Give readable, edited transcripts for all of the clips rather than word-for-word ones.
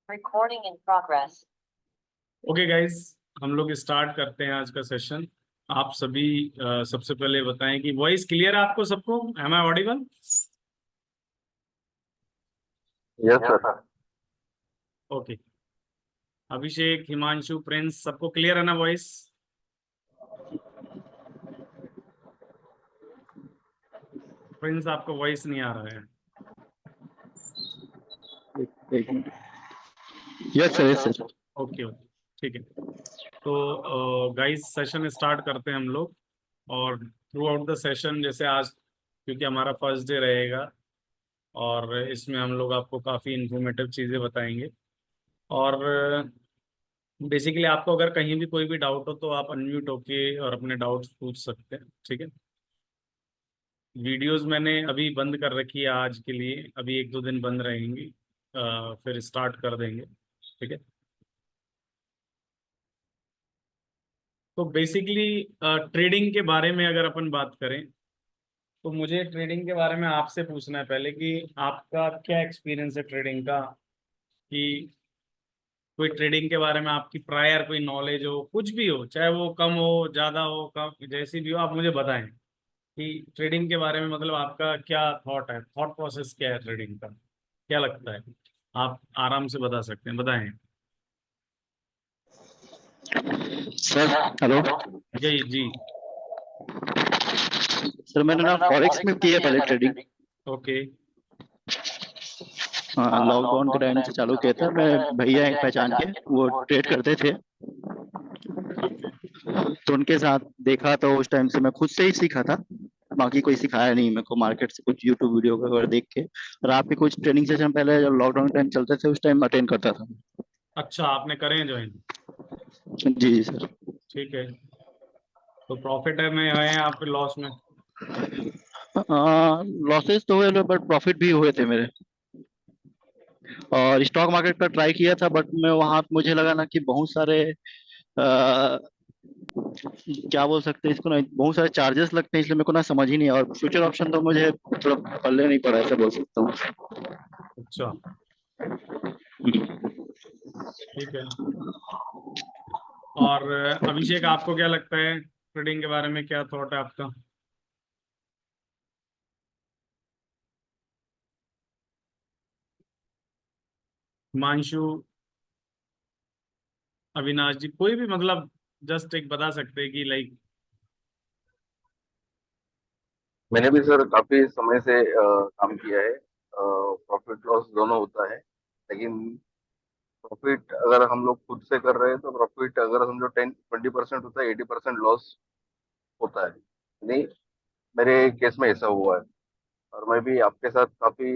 Recording in progress. Okay guys, हम लोग start करते हैं आज का सेशन। आप सभी सबसे पहले बताएं कि वॉइस क्लियर है आपको सबको? Am I audible? Yes sir. Okay. Abhishek, Himanshu, Prince, सबको क्लियर है ना वॉइस? प्रिंस, आपका वॉइस नहीं आ रहा है। Yes sir. ओके ओके, ठीक है। तो गाइस, सेशन स्टार्ट करते हैं हम लोग। और थ्रू आउट द सेशन, जैसे आज क्योंकि हमारा फर्स्ट डे रहेगा, और इसमें हम लोग आपको काफ़ी इंफॉर्मेटिव चीज़ें बताएंगे। और बेसिकली आपको अगर कहीं भी कोई भी डाउट हो तो आप अनम्यूट होके और अपने डाउट्स पूछ सकते हैं, ठीक है। वीडियोस मैंने अभी बंद कर रखी है आज के लिए, अभी 1-2 दिन बंद रहेंगी, फिर स्टार्ट कर देंगे, ठीक है। तो बेसिकली ट्रेडिंग के बारे में अगर अपन बात करें तो मुझे ट्रेडिंग के बारे में आपसे पूछना है पहले कि आपका क्या एक्सपीरियंस है ट्रेडिंग का, कि कोई ट्रेडिंग के बारे में आपकी प्रायर कोई नॉलेज हो, कुछ भी हो, चाहे वो कम हो ज़्यादा हो, कम जैसी भी हो, आप मुझे बताएं कि ट्रेडिंग के बारे में मतलब आपका क्या थॉट है, थॉट प्रोसेस क्या है ट्रेडिंग का, क्या लगता है? आप आराम से बता सकते हैं, बताएं। Sir hello. जी जी। सर मैंने ना फॉरेक्स में किया पहले ट्रेडिंग। ओके। हाँ, लॉकडाउन के टाइम से चालू किया था। मैं भैया एक पहचान के वो ट्रेड करते थे, ठीक है। तो उनके साथ देखा, तो उस टाइम से मैं खुद से ही सीखा था। बाकी कोई सिखाया नहीं मेरे को, मार्केट से कुछ यूट्यूब वीडियो वगैरह देख के। और आपके कुछ ट्रेनिंग सेशन पहले जब लॉकडाउन टाइम चलते थे उस टाइम अटेंड करता था। अच्छा, आपने करें ज्वाइन? जी जी सर। ठीक है। तो प्रॉफिट है में है आप लॉस में? लॉसेस तो हुए बट प्रॉफिट भी हुए थे मेरे। और स्टॉक मार्केट पर ट्राई किया था, बट मैं वहां मुझे लगा ना कि बहुत सारे क्या बोल सकते हैं इसको ना, बहुत सारे चार्जेस लगते हैं, इसलिए मेरे को ना समझ ही नहीं आया। और फ्यूचर ऑप्शन तो मुझे थोड़ा पल्ले नहीं पड़ा, ऐसा बोल सकता हूँ। अच्छा, ठीक है। और अभिषेक, आपको क्या लगता है ट्रेडिंग के बारे में, क्या थॉट है आपका? हिमांशु, अविनाश जी, कोई भी मतलब जस्ट एक बता सकते हैं कि लाइक। मैंने भी सर काफी समय से काम किया है। प्रॉफिट लॉस दोनों होता है, लेकिन प्रॉफिट अगर हम लोग खुद से कर रहे हैं तो प्रॉफिट अगर समझो 10-20% होता है, 80% लॉस होता है। नहीं, मेरे केस में ऐसा हुआ है। और मैं भी आपके साथ काफी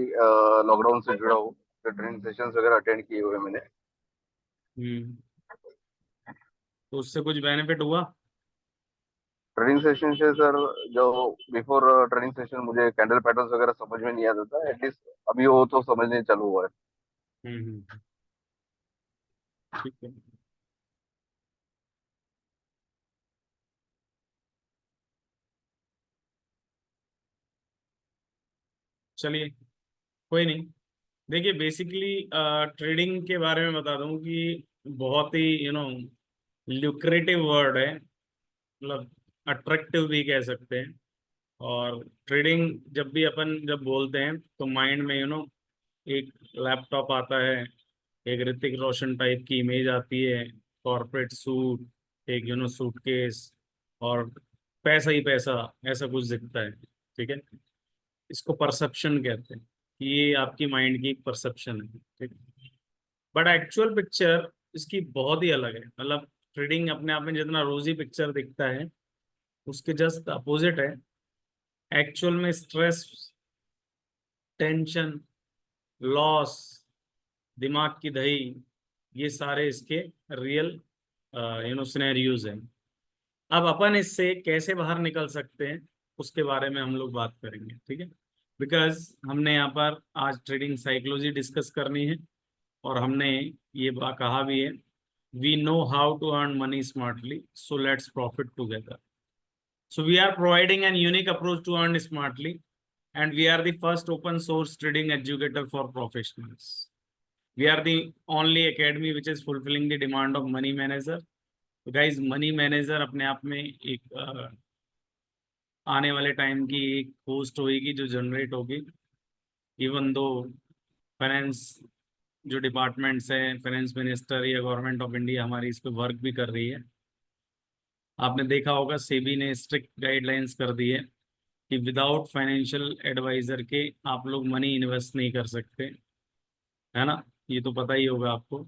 लॉकडाउन से जुड़ा हूँ, ट्रेनिंग सेशंस वगैरह अटेंड किए हुए मैंने। हम्म। तो उससे कुछ बेनिफिट हुआ? ट्रेनिंग सेशन से सर, जो बिफोर ट्रेनिंग सेशन मुझे कैंडल पैटर्न्स वगैरह समझ में नहीं आता था, एटलीस्ट अभी वो तो समझने चालू हुआ है। ठीक है। चलिए, कोई नहीं। देखिए, बेसिकली ट्रेडिंग के बारे में बता दूं कि बहुत ही ल्यूक्रेटिव वर्ड है, मतलब अट्रैक्टिव भी कह सकते हैं। और ट्रेडिंग जब भी अपन जब बोलते हैं तो माइंड में एक लैपटॉप आता है, एक ऋतिक रोशन टाइप की इमेज आती है, कॉर्पोरेट सूट, एक सूटकेस, और पैसा ही पैसा, ऐसा कुछ दिखता है, ठीक है। इसको परसेप्शन कहते हैं कि ये आपकी माइंड की एक परसेप्शन है, ठीक है। बट एक्चुअल पिक्चर इसकी बहुत ही अलग है। मतलब ट्रेडिंग अपने आप में जितना रोजी पिक्चर दिखता है, उसके जस्ट अपोजिट है। एक्चुअल में स्ट्रेस, टेंशन, लॉस, दिमाग की दही, ये सारे इसके रियल सिनेरियोज हैं। अब अपन इससे कैसे बाहर निकल सकते हैं, उसके बारे में हम लोग बात करेंगे, ठीक है। बिकॉज हमने यहाँ पर आज ट्रेडिंग साइकोलॉजी डिस्कस करनी है, और हमने ये कहा भी है, we know how to earn money smartly, so let's profit together. So we are providing an unique approach to earn smartly, and we are the first open source trading educator for professionals. We are the only academy which is fulfilling the demand of money manager. तो guys money manager अपने आप में एक आने वाले time की एक post होगी जो जनरेट होगी। इवन दो फाइनेंस जो डिपार्टमेंट्स हैं, फाइनेंस मिनिस्टर या गवर्नमेंट ऑफ इंडिया हमारी इस पे वर्क भी कर रही है। आपने देखा होगा सेबी ने स्ट्रिक्ट गाइडलाइंस कर दी है कि विदाउट फाइनेंशियल एडवाइजर के आप लोग मनी इन्वेस्ट नहीं कर सकते, है ना, ये तो पता ही होगा आपको।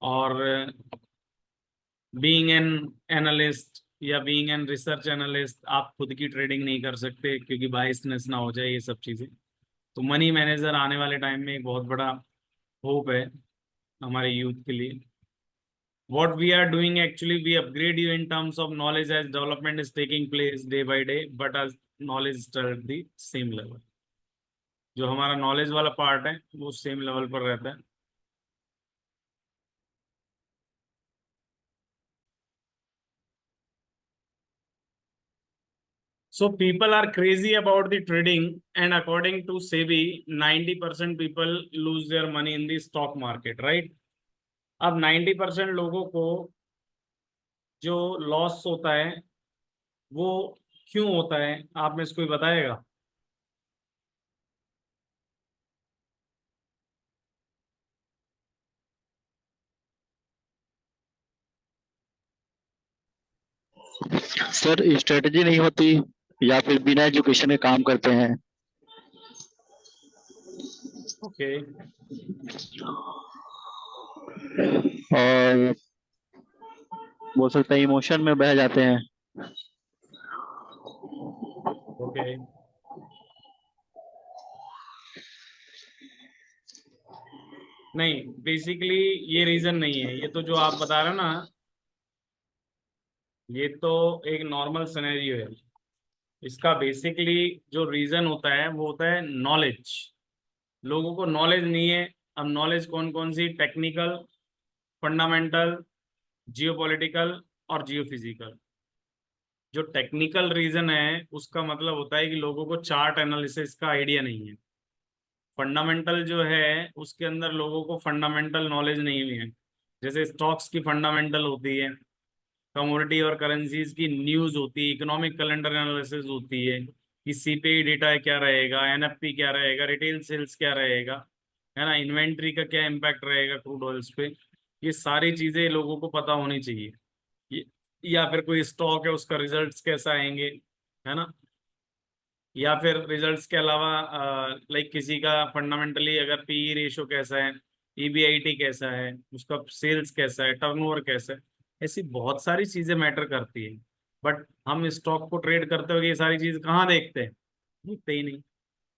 और बीइंग एन एनालिस्ट या बीइंग एन रिसर्च एनालिस्ट आप खुद की ट्रेडिंग नहीं कर सकते क्योंकि बायसनेस ना हो जाए, ये सब चीज़ें। तो मनी मैनेजर आने वाले टाइम में एक बहुत बड़ा होप है हमारे यूथ के लिए। What we are doing actually, we upgrade you in terms of knowledge as development is taking place day by day, but as knowledge still at the same level। जो हमारा नॉलेज वाला part है वो same level पर रहता है। So people are crazy about the trading, and according to SEBI, 90% people lose their money in the stock market, right? अब 90% लोगों को जो लॉस होता है वो क्यों होता है, आप में से कोई बताएगा? सर स्ट्रेटजी नहीं होती या फिर बिना एजुकेशन के काम करते हैं। ओके। और बोल सकते हैं इमोशन में बह जाते हैं। ओके। नहीं, बेसिकली ये रीजन नहीं है, ये तो जो आप बता रहे हो ना, ये तो एक नॉर्मल सिनेरियो है। इसका बेसिकली जो रीजन होता है वो होता है नॉलेज। लोगों को नॉलेज नहीं है। अब नॉलेज कौन कौन सी? टेक्निकल, फंडामेंटल, जियोपॉलिटिकल और जियोफिजिकल। जो टेक्निकल रीजन है उसका मतलब होता है कि लोगों को चार्ट एनालिसिस का आइडिया नहीं है। फंडामेंटल जो है उसके अंदर लोगों को फंडामेंटल नॉलेज नहीं हुई है। जैसे स्टॉक्स की फंडामेंटल होती है, कमोडिटी और करेंसीज की न्यूज होती है, इकोनॉमिक कैलेंडर एनालिसिस होती है कि सीपीआई डेटा क्या रहेगा, एनएफपी क्या रहेगा, रिटेल सेल्स क्या रहेगा, है ना, इन्वेंट्री का क्या इम्पैक्ट रहेगा क्रूड ऑयल्स पे। ये सारी चीजें लोगों को पता होनी चाहिए। ये- या फिर कोई स्टॉक है उसका रिजल्ट्स कैसा आएंगे, है ना, या फिर रिजल्ट्स के अलावा लाइक किसी का फंडामेंटली अगर पीई रेशो कैसा है, ईबीआईटी कैसा है, उसका सेल्स कैसा है, टर्नओवर कैसा है, ऐसी बहुत सारी चीजें मैटर करती है। बट हम स्टॉक को ट्रेड करते हुए ये सारी चीज कहाँ देखते हैं? देखते ही नहीं।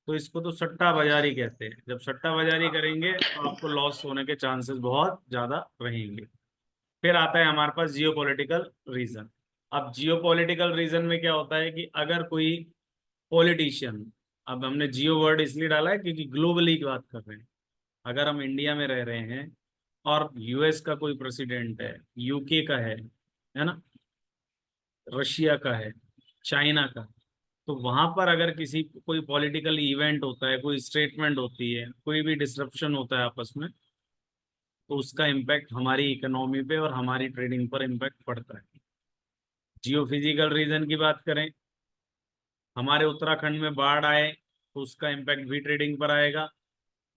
तो इसको तो सट्टा बाजारी कहते हैं। जब सट्टा बाजारी करेंगे तो आपको लॉस होने के चांसेस बहुत ज्यादा रहेंगे। फिर आता है हमारे पास जियो पॉलिटिकल रीजन। अब जियो पॉलिटिकल रीजन में क्या होता है कि अगर कोई पॉलिटिशियन, अब हमने जियो वर्ड इसलिए डाला है क्योंकि ग्लोबली की बात कर रहे हैं। अगर हम इंडिया में रह रहे हैं और यूएस का कोई प्रेसिडेंट है, यूके का है ना, रशिया का है, चाइना का, तो वहां पर अगर किसी कोई पॉलिटिकल इवेंट होता है, कोई स्टेटमेंट होती है, कोई भी डिसरप्शन होता है आपस में, तो उसका इम्पैक्ट हमारी इकोनॉमी पे और हमारी ट्रेडिंग पर इम्पैक्ट पड़ता है। जियो फिजिकल रीजन की बात करें, हमारे उत्तराखंड में बाढ़ आए तो उसका इम्पैक्ट भी ट्रेडिंग पर आएगा।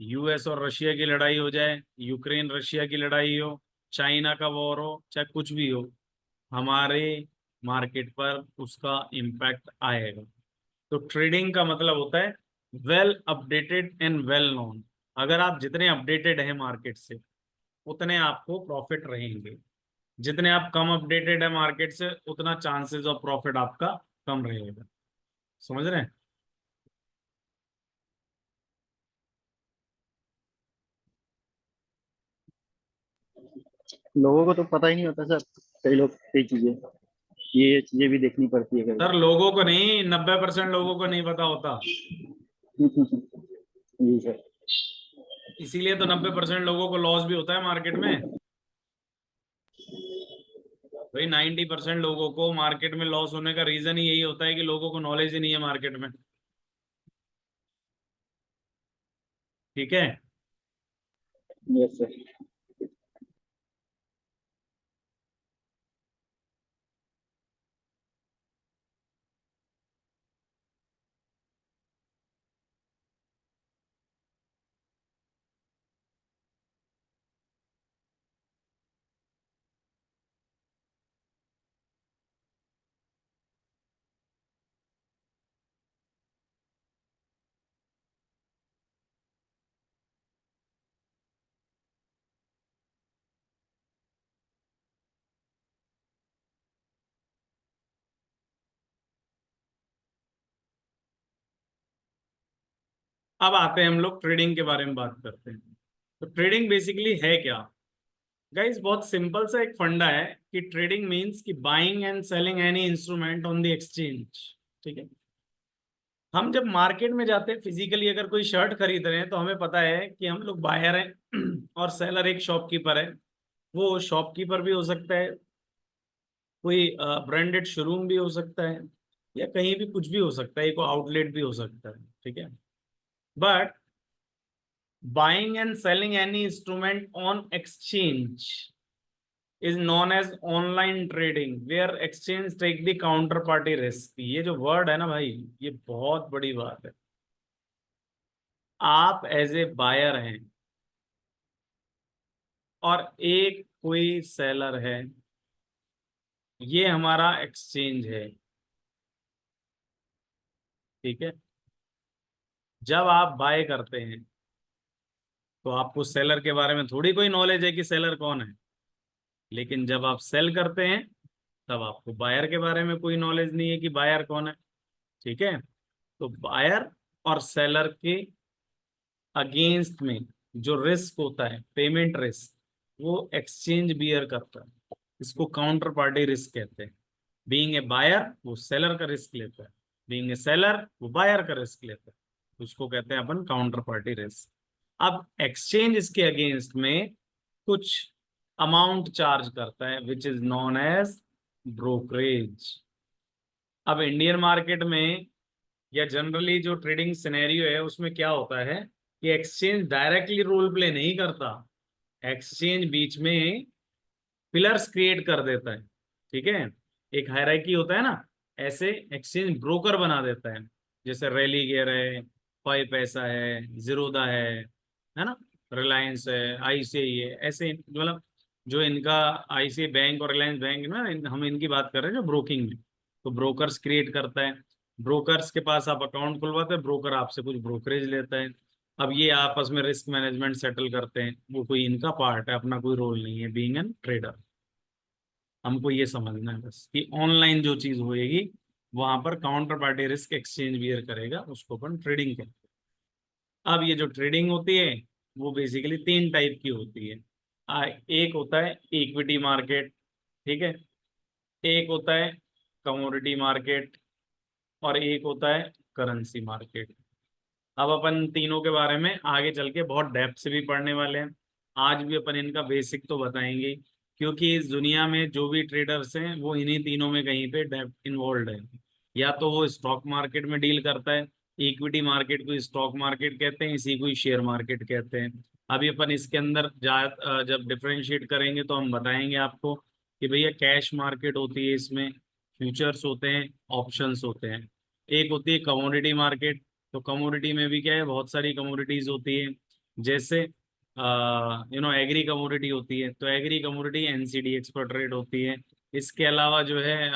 यूएस और रशिया की लड़ाई हो जाए, यूक्रेन रशिया की लड़ाई हो, चाइना का वॉर हो, चाहे कुछ भी हो, हमारे मार्केट पर उसका इम्पैक्ट आएगा। तो ट्रेडिंग का मतलब होता है well updated and well known. अगर आप जितने अपडेटेड हैं मार्केट से उतने आपको प्रॉफिट रहेंगे। जितने आप कम अपडेटेड है मार्केट से उतना चांसेस ऑफ प्रॉफिट आपका कम रहेगा। समझ रहे हैं? लोगों को तो पता ही नहीं होता सर, कई लोग कई चीजें, ये चीजें भी देखनी पड़ती है सर कभी। लोगों को नहीं, 90% लोगों को नहीं पता होता। जी सर। इसीलिए तो 90% लोगों को लॉस भी होता है मार्केट में। भाई 90% लोगों को मार्केट में लॉस होने का रीजन ही यही होता है कि लोगों को नॉलेज ही नहीं है मार्केट में। ठीक है। Yes sir. अब आते हैं हम लोग ट्रेडिंग के बारे में बात करते हैं। तो ट्रेडिंग बेसिकली है क्या गाइस? बहुत सिंपल सा एक फंडा है कि ट्रेडिंग मींस कि buying and selling any instrument on the exchange. ठीक है। हम जब मार्केट में जाते हैं फिजिकली, अगर कोई शर्ट खरीद रहे हैं तो हमें पता है कि हम लोग बायर हैं और सेलर एक शॉपकीपर है। वो शॉपकीपर भी हो सकता है, कोई ब्रांडेड शोरूम भी हो सकता है, या कहीं भी कुछ भी हो सकता है, एक आउटलेट भी हो सकता है। ठीक है। But buying and selling any instrument on exchange is known as online trading where exchange take the counterparty risk। ये जो वर्ड है ना भाई, ये बहुत बड़ी बात है। आप एज ए बायर हैं और एक कोई सेलर है, ये हमारा एक्सचेंज है। ठीक है। जब आप बाय करते हैं तो आपको सेलर के बारे में थोड़ी कोई नॉलेज है कि सेलर कौन है, लेकिन जब आप सेल करते हैं तब आपको बायर के बारे में कोई नॉलेज नहीं है कि बायर कौन है। ठीक है। तो बायर और सेलर के अगेंस्ट में जो रिस्क होता है, पेमेंट रिस्क, वो एक्सचेंज बियर करता है। इसको काउंटर पार्टी रिस्क कहते हैं। बीइंग ए बायर वो सेलर का रिस्क लेता है, बीइंग ए सेलर वो बायर का रिस्क लेता है। उसको कहते हैं अपन काउंटर पार्टी रिस्क। अब एक्सचेंज इसके अगेंस्ट में कुछ अमाउंट चार्ज करता है which is known as brokerage. अब इंडियन मार्केट में या जनरली जो ट्रेडिंग सिनेरियो है उसमें क्या होता है कि एक्सचेंज डायरेक्टली रोल प्ले नहीं करता। एक्सचेंज बीच में पिलर्स क्रिएट कर देता है। ठीक है। एक हायरार्की होता है ना, ऐसे एक्सचेंज ब्रोकर बना देता है। जैसे रैली गेयर है, पाई पैसा है, जीरोधा है ना, रिलायंस है, आईसीआई है, ऐसे मतलब जो इनका आईसीआई बैंक और रिलायंस बैंक ना, हम इनकी बात कर रहे हैं जो ब्रोकिंग में। तो ब्रोकर्स क्रिएट करता है। ब्रोकर्स के पास आप अकाउंट खुलवाते हैं, ब्रोकर आपसे कुछ ब्रोकरेज लेता है। अब ये आपस में रिस्क मैनेजमेंट सेटल करते हैं, वो कोई इनका पार्ट है, अपना कोई रोल नहीं है बीइंग एन ट्रेडर। हमको ये समझना है बस कि ऑनलाइन जो चीज होएगी वहां पर counter party risk exchange bear करेगा, उसको अपन ट्रेडिंग कहते हैं। अब ये जो ट्रेडिंग होती है वो बेसिकली तीन टाइप की होती है। एक होता है इक्विटी मार्केट। ठीक है। एक होता है कमोडिटी मार्केट और एक होता है करेंसी मार्केट। अब अपन तीनों के बारे में आगे चल के बहुत डेप्थ से भी पढ़ने वाले हैं। आज भी अपन इनका बेसिक तो बताएंगे, क्योंकि इस दुनिया में जो भी ट्रेडर्स हैं वो इन्हीं तीनों में कहीं पे डेप्थ इन्वॉल्व है। या तो वो स्टॉक मार्केट में डील करता है, इक्विटी मार्केट को स्टॉक मार्केट कहते हैं, इसी को शेयर मार्केट कहते हैं। अभी अपन इसके अंदर जब डिफ्रेंशिएट करेंगे तो हम बताएंगे आपको कि भैया कैश मार्केट होती है, इसमें फ्यूचर्स होते हैं, ऑप्शंस होते हैं। एक होती है कमोडिटी मार्केट। तो कमोडिटी में भी क्या है, बहुत सारी कमोडिटीज होती है। जैसे एग्री कमोडिटी होती है, तो एग्री कमोडिटी एनसीडीएक्स पर ट्रेड होती है। इसके अलावा जो है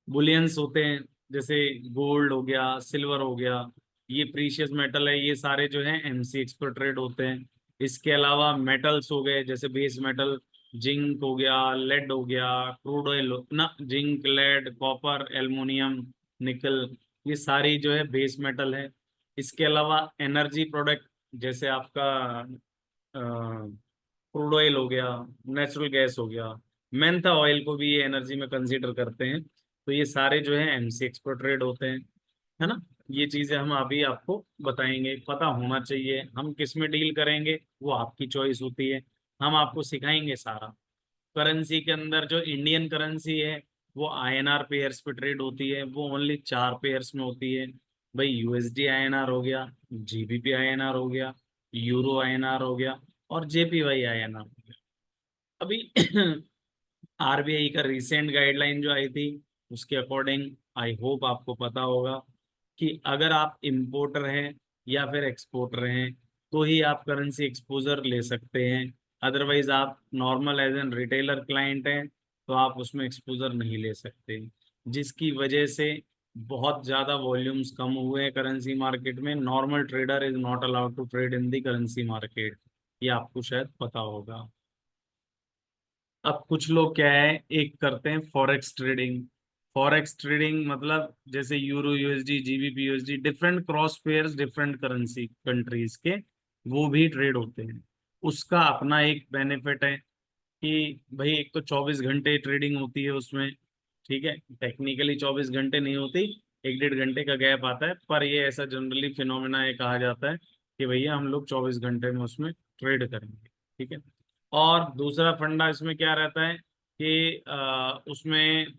बुलियंस होते हैं, जैसे गोल्ड हो गया, सिल्वर हो गया, ये प्रीशियस मेटल है, ये सारे जो है एमसीएक्स पर ट्रेड होते हैं। इसके अलावा मेटल्स हो गए, जैसे बेस मेटल, जिंक हो गया, लेड हो गया, क्रूड ऑयल ना, जिंक, लेड, कॉपर, एल्युमिनियम, निकल, ये सारी जो है बेस मेटल है। इसके अलावा एनर्जी प्रोडक्ट, जैसे आपका क्रूड ऑयल हो गया, नेचुरल गैस हो गया, मेंथा ऑयल को भी ये एनर्जी में कंसीडर करते हैं। तो ये सारे जो है एमसीएक्स पर ट्रेड होते हैं, है ना। ये चीजें हम अभी आपको बताएंगे, पता होना चाहिए। हम किस में डील करेंगे वो आपकी चॉइस होती है, हम आपको सिखाएंगे सारा। करेंसी के अंदर जो इंडियन करेंसी है वो आईएनआर पेयर्स पे ट्रेड होती है, वो ओनली 4 पेयर्स में होती है। भाई यूएसडी आईएनआर हो गया, जीबीपी आईएनआर हो गया, यूरो आईएनआर हो गया, और जेपीवाई आईएनआर हो गया। अभी आरबीआई का रिसेंट गाइडलाइन जो आई थी, उसके अकॉर्डिंग आई होप आपको पता होगा कि अगर आप इंपोर्टर हैं या फिर एक्सपोर्टर हैं तो ही आप करेंसी एक्सपोजर ले सकते हैं। अदरवाइज आप normal as an retailer client हैं तो आप उसमें एक्सपोजर नहीं ले सकते, जिसकी वजह से बहुत ज़्यादा वॉल्यूम्स कम हुए हैं करेंसी मार्केट में। Normal trader is not allowed to trade in the currency market, ये आपको शायद पता होगा। अब कुछ लोग क्या है, एक करते हैं फॉरेक्स ट्रेडिंग। फॉरेक्स ट्रेडिंग मतलब जैसे euro USD, GBP USD, different cross pairs different currency countries के, वो भी ट्रेड होते हैं। उसका अपना एक बेनिफिट है कि भाई एक तो 24 घंटे ट्रेडिंग होती है उसमें, ठीक है। टेक्निकली 24 घंटे नहीं होती, 1-1.5 घंटे का गैप आता है, पर ये ऐसा जनरली फिनोमेना ये कहा जाता है कि भैया हम लोग 24 घंटे में उसमें ट्रेड करेंगे, ठीक है। और दूसरा फंडा इसमें क्या रहता है कि उसमें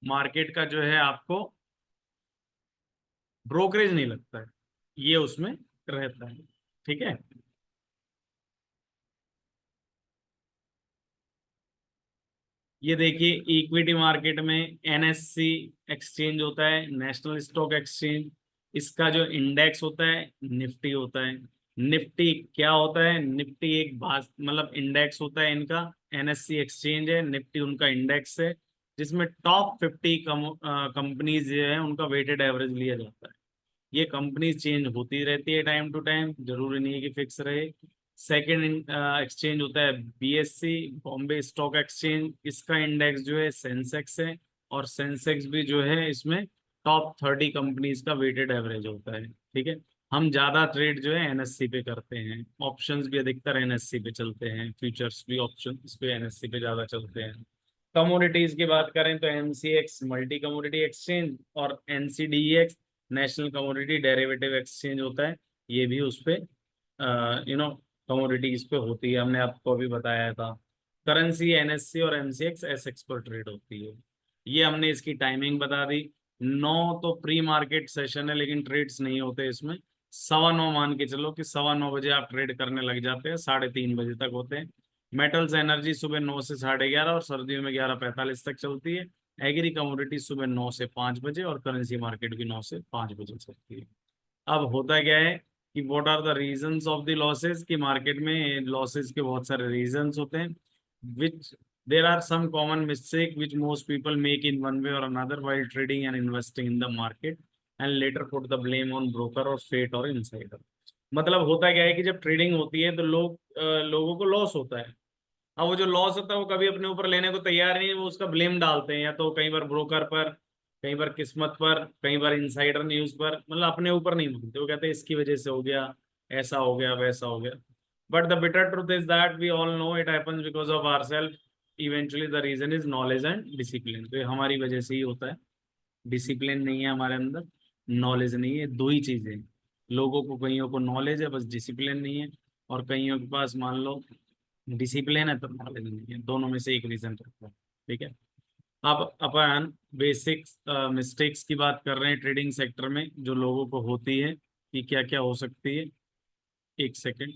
मार्केट का जो है आपको ब्रोकरेज नहीं लगता है, ये उसमें रहता है, ठीक है। ये देखिए इक्विटी मार्केट में एनएससी एक्सचेंज होता है, नेशनल स्टॉक एक्सचेंज। इसका जो इंडेक्स होता है निफ्टी होता है। निफ्टी क्या होता है, निफ्टी एक बास मतलब इंडेक्स होता है इनका। एनएससी एक्सचेंज है, निफ्टी उनका इंडेक्स है, जिसमें टॉप 50 कंपनीज जो है उनका वेटेड एवरेज लिया जाता है। ये कंपनी चेंज होती रहती है टाइम टू टाइम, जरूरी नहीं है कि फिक्स रहे। सेकंड एक्सचेंज होता है बीएससी, बॉम्बे स्टॉक एक्सचेंज। इसका इंडेक्स जो है सेंसेक्स है, और सेंसेक्स भी जो है इसमें टॉप 30 कंपनीज का वेटेड एवरेज होता है, ठीक है। हम ज्यादा ट्रेड जो है एनएससी पे करते हैं, ऑप्शंस भी अधिकतर एनएससी पे चलते हैं, फ्यूचर्स भी ऑप्शन इस पे एनएससी पे ज्यादा चलते हैं। कमोडिटीज की बात करें तो एमसीएक्स मल्टी कमोडिटी एक्सचेंज, और NCDEX national commodity derivative exchange होता है, ये भी उस पे कमोडिटीज पे होती है, हमने आपको अभी बताया था। करेंसी एनएससी और एमसीएक्स एसएक्स पर ट्रेड होती है। ये हमने इसकी टाइमिंग बता दी। 9 तो प्री मार्केट सेशन है, लेकिन ट्रेड्स नहीं होते इसमें। 9:15 मान के चलो कि 9:15 बजे आप ट्रेड करने लग जाते हैं, 3:30 बजे तक होते हैं। मेटल्स एनर्जी सुबह 9 से 11:30, और सर्दियों में 11:45 तक चलती है। एग्री कमोडिटी सुबह 9 से 5 बजे, और करेंसी मार्केट भी 9 से 5 बजे चलती है। अब होता क्या है कि what are the reasons of the losses, कि मार्केट में लॉसेस के बहुत सारे रीजंस होते हैं, which there are some common mistake which most people make in one way और another while trading and investing in the market and later put the blame on broker और fate और insider। मतलब होता क्या है कि जब ट्रेडिंग होती है तो लोगों को लॉस होता है। अब वो जो लॉस होता है वो कभी अपने ऊपर लेने को तैयार नहीं है, वो उसका ब्लेम डालते हैं, या तो कई बार ब्रोकर पर, कई बार किस्मत पर, कई बार इनसाइडर न्यूज पर, मतलब अपने ऊपर नहीं मानते। वो कहते हैं इसकी वजह से हो गया, ऐसा हो गया, वैसा हो गया। But the bitter truth is that we all know it happens because of ourselves. Eventually the reason is knowledge and discipline. तो ये हमारी वजह से ही होता है। डिसिप्लिन नहीं है हमारे अंदर, नॉलेज नहीं है, दो ही चीजें हैं। लोगों को, कईयों को नॉलेज है बस डिसिप्लिन नहीं है, और कईयों के पास मान लो डिसिप्लिन है तो नॉलेज नहीं है, दोनों में से एक रीजन रहता है, ठीक है। अब अपन बेसिक्स मिस्टेक्स की बात कर रहे हैं ट्रेडिंग सेक्टर में, जो लोगों को होती है कि क्या क्या हो सकती है। एक सेकेंड।